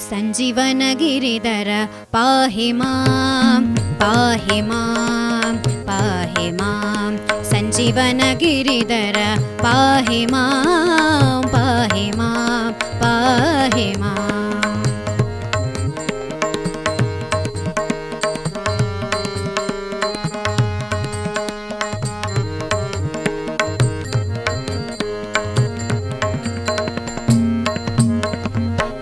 ಸಂಜೀವನ ಗಿರಿಧರ ಪಾಹಿ ಮಾಂ ಪಾಹಿ ಮಾಂ ಪಾಹಿ ಮಾಂ ಸಂಜೀವನ ಗಿರಿಧರ ಪಾಹಿ ಮಾಂ ಪಾಹಿ ಮಾಂ ಪಾಹಿ ಮಾಂ.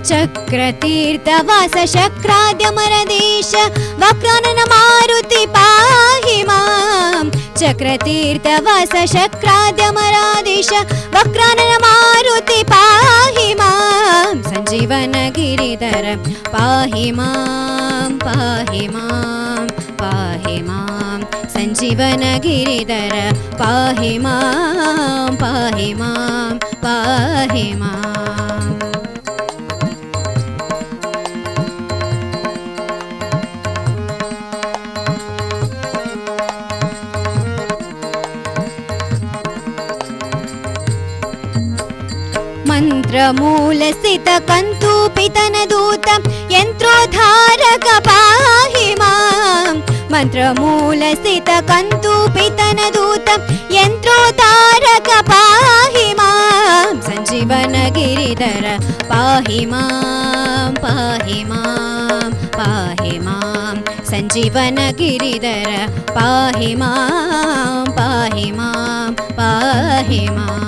ಚಕ್ರತೀರ್ಥವಾಸ ಶಕ್ರಾದ್ಯಮರದೇಶ ವಕ್ರಾನನ ಮಾರುತಿ ಪಾಹಿ ಮಾಂ. ಚಕ್ರತೀರ್ಥವಾಸ ಶಕ್ರಾದ್ಯಮರಾದೇಶ ವಕ್ರಾನನ ಮಾರುತಿ ಪಾಹಿ ಮಾಂ. ಸಂಜೀವನ ಗಿರಿಧರ ಪಾಹಿ ಮಾಂ ಪಾಹಿ ಮಾಂ ಪಾಹಿ ಮಾಂ. ಸಂಜೀವನ ಗಿರಿಧರ ಪಾಹಿ ಮಾಂ ಪಾಹಿ ಮಾಂ ಪಾಹಿ ಮಾಂ. ಮಂತ್ರಮೂಲ ಸ್ಥಿತ ಕಂತೂಪಿತನ ದೂತ ಯಂತ್ರೋದ್ಧಾರಕ ಪಾಹಿ ಮಾಂ. ಮಂತ್ರಮೂಲ ಸ್ಥಿತ ಕಂತೂಪಿತನ ದೂತ ಯಂತ್ರೋದ್ಧಾರಕ ಪಾಹಿ ಮಾಂ. ಸಂಜೀವನ ಗಿರಿಧರ ಪಾಹಿ ಮಾಂ ಪಾಹಿ ಮಾಂ ಪಾಹಿ ಮಾಂ. ಸಂಜೀವನ ಗಿರಿಧರ ಪಾಹಿ ಮಾಂ ಪಾಹಿ ಮಾಂ ಪಾಹಿ ಮಾಂ.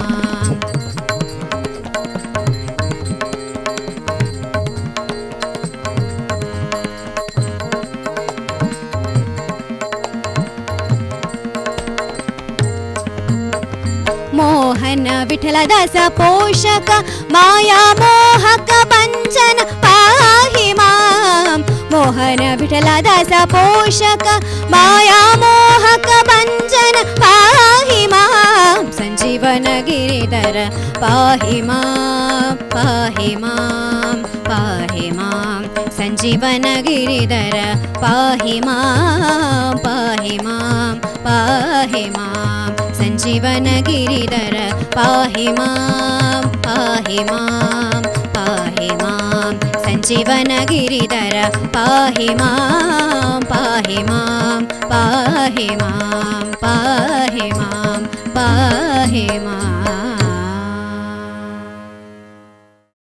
ಮೋಹನ ವಿಠಲದಾಸ ಪೋಷಕ ಮಾಯಾ ಮೋಹಕ ಭಂಜನ ಪಾಹಿ ಮಾಂ. ಮೋಹನ ವಿಠಲದಾಸ ಪೋಷಕ ಮಾಯಾ ಮೋಹಕ ಭಂಜನ ಪಾಹಿ ಮಾಂ. ಸಂಜೀವನ ಗಿರಿಧರ ಪಾಹಿ ಮಾಂ ಪಾಹಿ ಮಾಂ ಪಾಹಿ ಮಾಂ. ಸಂಜೀವನ ಗಿರಿಧರ ಪಾಹಿ ಮಾಂ ಪಾಹಿ ಮಾಂ ಪಾಹಿ ಮಾಂ. ಸಂಜೀವನ ಗಿರಿಧರ ಪಾಹಿ ಮಾಂ ಪಾಹಿ ಮಾಂ ಪಾಹಿ ಮಾಂ. ಸಂಜೀವನ ಗಿರಿಧರ ಪಾಹಿ ಮಾಂ ಪಾಹಿ ಮಾಂ ಪಾಹಿ ಮಾಂ ಪಾಹಿ ಮಾಂ ಪಾಹಿ ಮಾಂ.